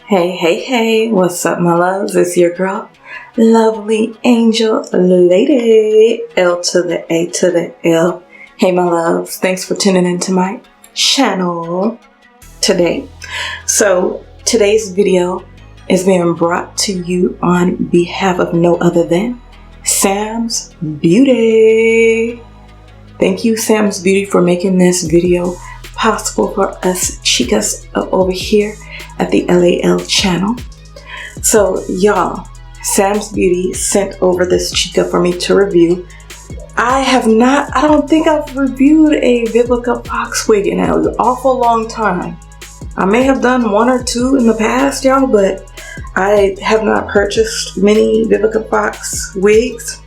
Hey, what's up, my loves? It's your girl, Lovely Angel Lady, L to the A to the L. Hey, my loves, thanks for tuning into my channel today. So, today's video is being brought to you on behalf of no other than Sam's Beauty. Thank you, Sam's Beauty, for making this video possible for us chicas over here at the LAL channel. So y'all, Sam's Beauty sent over this chica for me to review. I don't think I've reviewed a Vivica Fox wig in an awful long time. I may have done one or two in the past, y'all, but I have not purchased many Vivica Fox wigs.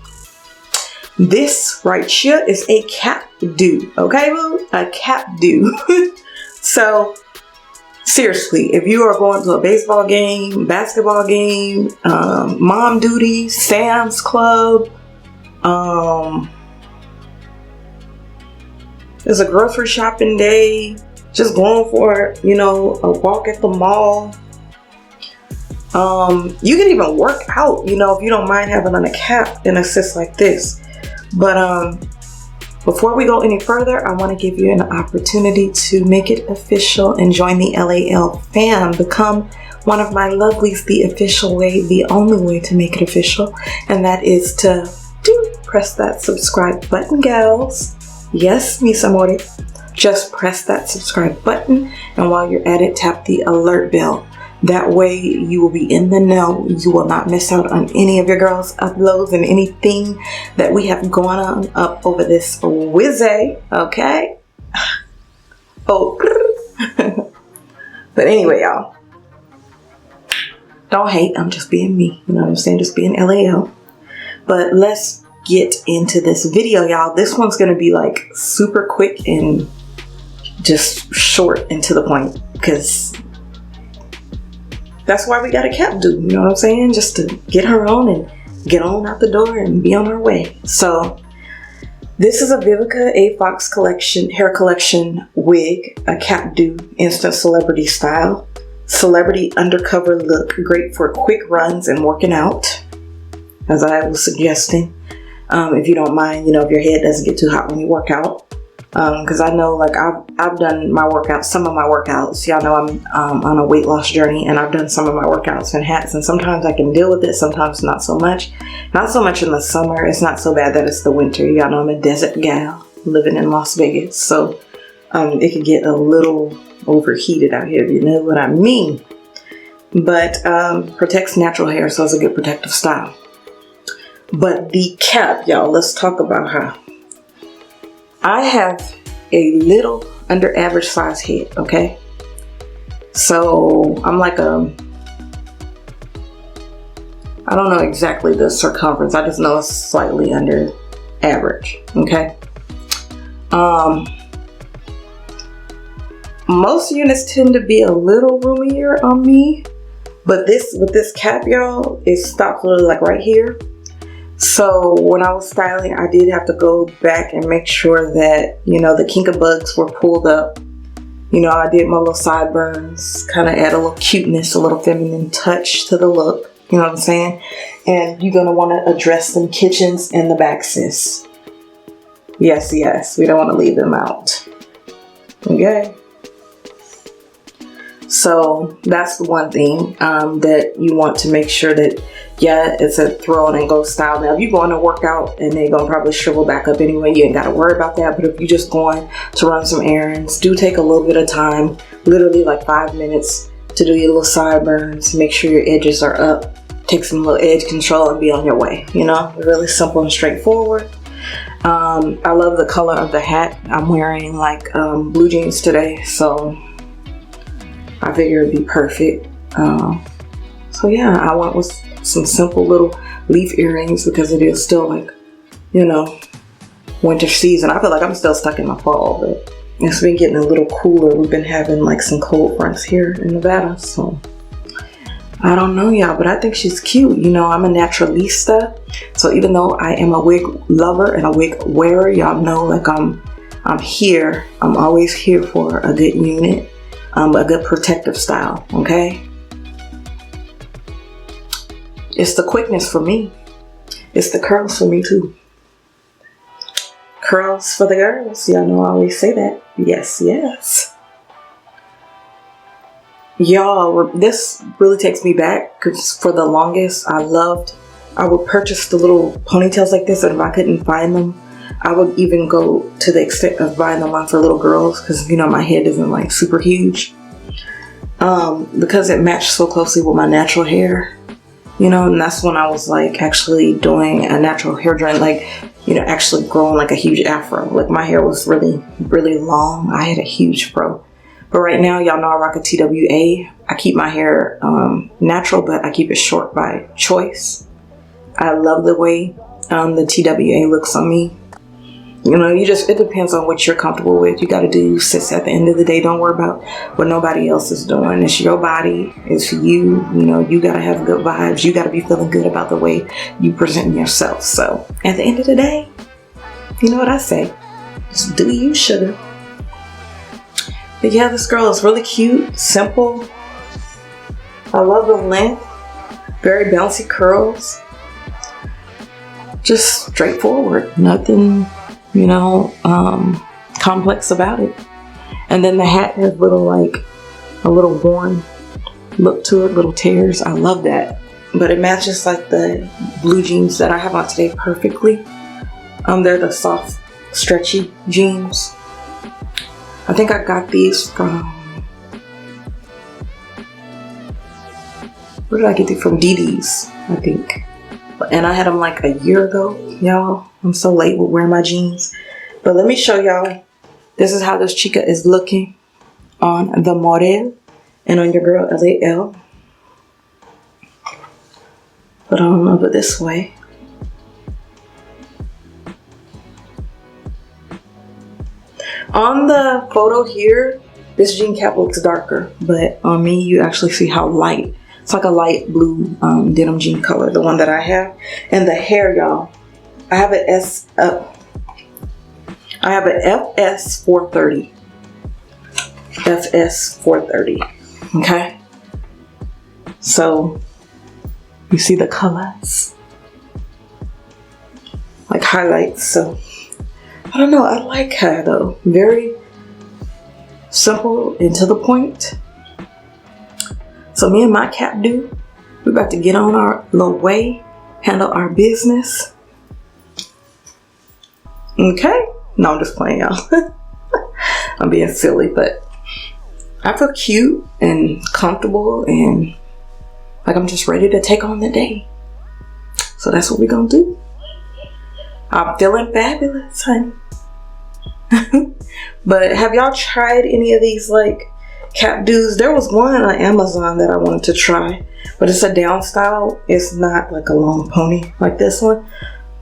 This right here is a cap do, okay, boo? A cap do. So, seriously, if you are going to a baseball game, basketball game, mom duty, Sam's Club, there's a grocery shopping day, just going for, a walk at the mall. You can even work out, if you don't mind having on a cap and assist like this. But before we go any further, I want to give you an opportunity to make it official and join the LAL fam. Become one of my lovelies the official way, the only way to make it official. And that is to press that subscribe button, gals. Yes, mis amores. Just press that subscribe button. And while you're at it, tap the alert bell. That way you will be in the know. You will not miss out on any of your girls' uploads and anything that we have going on up over this Wizzy, okay? Oh. But anyway, y'all. Don't hate. I'm just being me. You know what I'm saying? Just being LAL. But let's get into this video, y'all. This one's going to be like super quick and just short and to the point. Because that's why we got a cap do, you know what I'm saying? Just to get her on and get on out the door and be on our way. So this is a Vivica A. Fox collection, hair collection wig, a cap do, instant celebrity style. Celebrity undercover look, great for quick runs and working out, as I was suggesting. If you don't mind, if your head doesn't get too hot when you work out. Because I know, like, I've done my workouts, some of my workouts. Y'all know I'm on a weight loss journey, and I've done some of my workouts in hats, and sometimes I can deal with it, sometimes not so much. Not so much in the summer. It's not so bad that it's the winter. Y'all know I'm a desert gal living in Las Vegas, so it can get a little overheated out here, if you know what I mean. But protects natural hair, so it's a good protective style. But the cap, y'all, let's talk about her. I have a little under average size head, okay? So I'm like I don't know exactly the circumference. I just know it's slightly under average, okay? Most units tend to be a little roomier on me, but with this cap, y'all, it stops literally like right here. So when I was styling, I did have to go back and make sure that, the kinka bugs were pulled up. I did my little sideburns, kind of add a little cuteness, a little feminine touch to the look. You know what I'm saying? And you're going to want to address them kitchens in the back, sis. Yes. We don't want to leave them out. Okay? So that's the one thing that you want to make sure that, yeah, it's a throw on and go style. Now, if you're going to work out and they're going to probably shrivel back up anyway, you ain't got to worry about that. But if you're just going to run some errands, do take a little bit of time, literally like 5 minutes to do your little sideburns. Make sure your edges are up. Take some little edge control and be on your way. Really simple and straightforward. I love the color of the hat. I'm wearing like blue jeans today, so I figure it'd be perfect. So yeah, I went with some simple little leaf earrings because it is still like, winter season. I feel like I'm still stuck in my fall, but it's been getting a little cooler. We've been having like some cold fronts here in Nevada, so I don't know, y'all, but I think she's cute. I'm a naturalista, so even though I am a wig lover and a wig wearer, y'all know, like, I'm here. I'm always here for a good unit, a good protective style, okay? It's the quickness for me. It's the curls for me too. Curls for the girls. Y'all know I always say that. Yes, yes. Y'all, this really takes me back because for the longest I would purchase the little ponytails like this, and if I couldn't find them, I would even go to the extent of buying them for little girls because, you know, my head isn't like super huge. Because it matched so closely with my natural hair, you know, and that's when I was like actually doing a natural hair dye, like, you know, actually growing like a huge afro. Like my hair was really, really long. I had a huge fro. But right now, y'all know I rock a TWA. I keep my hair natural, but I keep it short by choice. I love the way the TWA looks on me. You know, it depends on what you're comfortable with. You got to do you, sis. At the end of the day, don't worry about what nobody else is doing. It's your body. It's you. You know, you got to have good vibes. You got to be feeling good about the way you present yourself. So at the end of the day, you know what I say? Just do you, sugar. But yeah, this girl is really cute, simple. I love the length. Very bouncy curls. Just straightforward. Nothing, you know, complex about it. And then the hat has a little worn look to it, little tears. I love that. But it matches like the blue jeans that I have on today perfectly. They're the soft, stretchy jeans. I think I got these from, where did I get these from? DD's, I think. And I had them like a year ago, y'all. I'm so late with wearing my jeans. But let me show y'all. This is how this chica is looking on the model and on your girl LAL. But I don't know, but this way. On the photo here, this jean cap looks darker, but on me, you actually see how light. It's like a light blue denim jean color, the one that I have. And the hair, y'all, I have an FS 430. FS 430. Okay. So you see the colors, like highlights. So I don't know, I like her though. Very simple and to the point. So me and my cap dude, we're about to get on our little way, handle our business. Okay? No, I'm just playing, y'all. I'm being silly, but I feel cute and comfortable and like I'm just ready to take on the day. So that's what we're gonna do. I'm feeling fabulous, honey. But have y'all tried any of these like cap dudes? There was one on Amazon that I wanted to try, but it's a down style. It's not like a long pony like this one,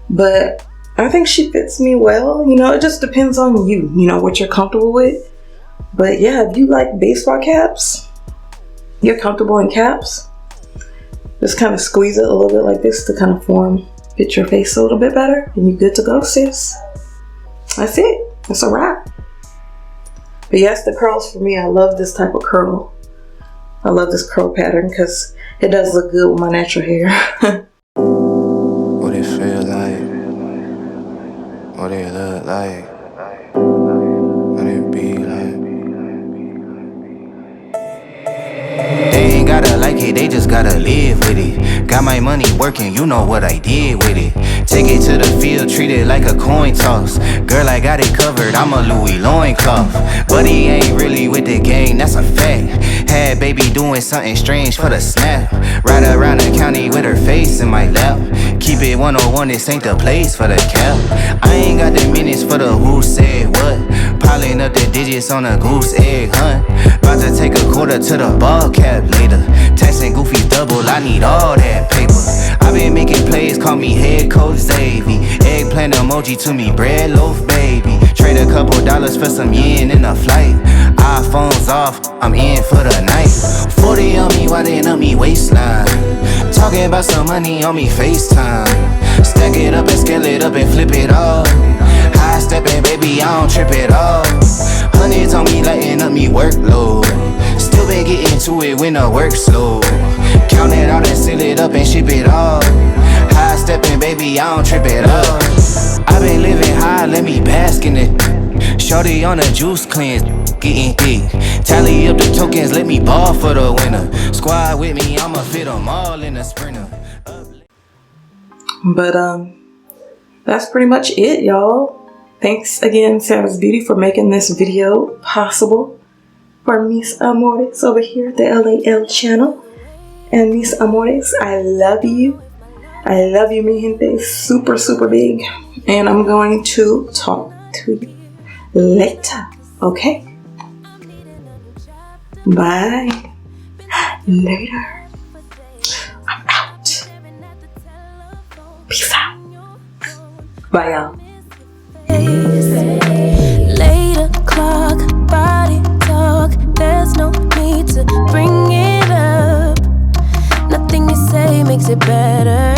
but I think she fits me well. You know, it just depends on you, you know, what you're comfortable with. But yeah, if you like baseball caps, you're comfortable in caps, just kind of squeeze it a little bit like this to kind of fit your face a little bit better, and you're good to go, sis. That's it. That's a wrap. But yes, the curls for me, I love this type of curl. I love this curl pattern because it does look good with my natural hair. What it feel like? What it look like? What it be like? They ain't gotta like it, they just gotta live with it. Got my money working, you know what I did with it. Take it to the field, treat it like a coin toss. Girl, I got it covered, I'm a Louis loincloth. But he ain't really with the gang, that's a fact. Had baby doing something strange for the snap. Ride around the county with her face in my lap. Keep it 101, this ain't the place for the cap. I ain't got the minutes for the who said what. Piling up the digits on a goose egg hunt. About to take a quarter to the ball cap later. Texting Goofy double, I need all that paper. I been making plays, call me head coach Xavier. Eggplant emoji to me, bread loaf baby. Trade a couple dollars for some yen in a flight. iPhone's off, I'm in for the night. 40 on me, riding up me waistline. Talking about some money on me FaceTime. Stack it up and scale it up and flip it off. High stepping, baby, I don't trip at all. Hundreds on me, lighting up me workload. Still been getting to it when the work's slow. Count it out and seal it up and ship it off. High stepping, baby, I don't trip it up. I been living high, let me bask in it. Shorty on a juice cleanse, getting thick. Tally up the tokens, let me ball for the winner. Squad with me, I'ma fit them all in a sprinter. But that's pretty much it, y'all. Thanks again, Sarah's Beauty, for making this video possible for Mis Amores over here at the LAL channel. And Mis Amores, I love you. I love you, mi gente, super, super big. And I'm going to talk to you later, okay? Bye. Later. I'm out. Peace out. Bye, y'all. 8 o'clock, body talk. There's no need to bring it up. Nothing you say makes it better.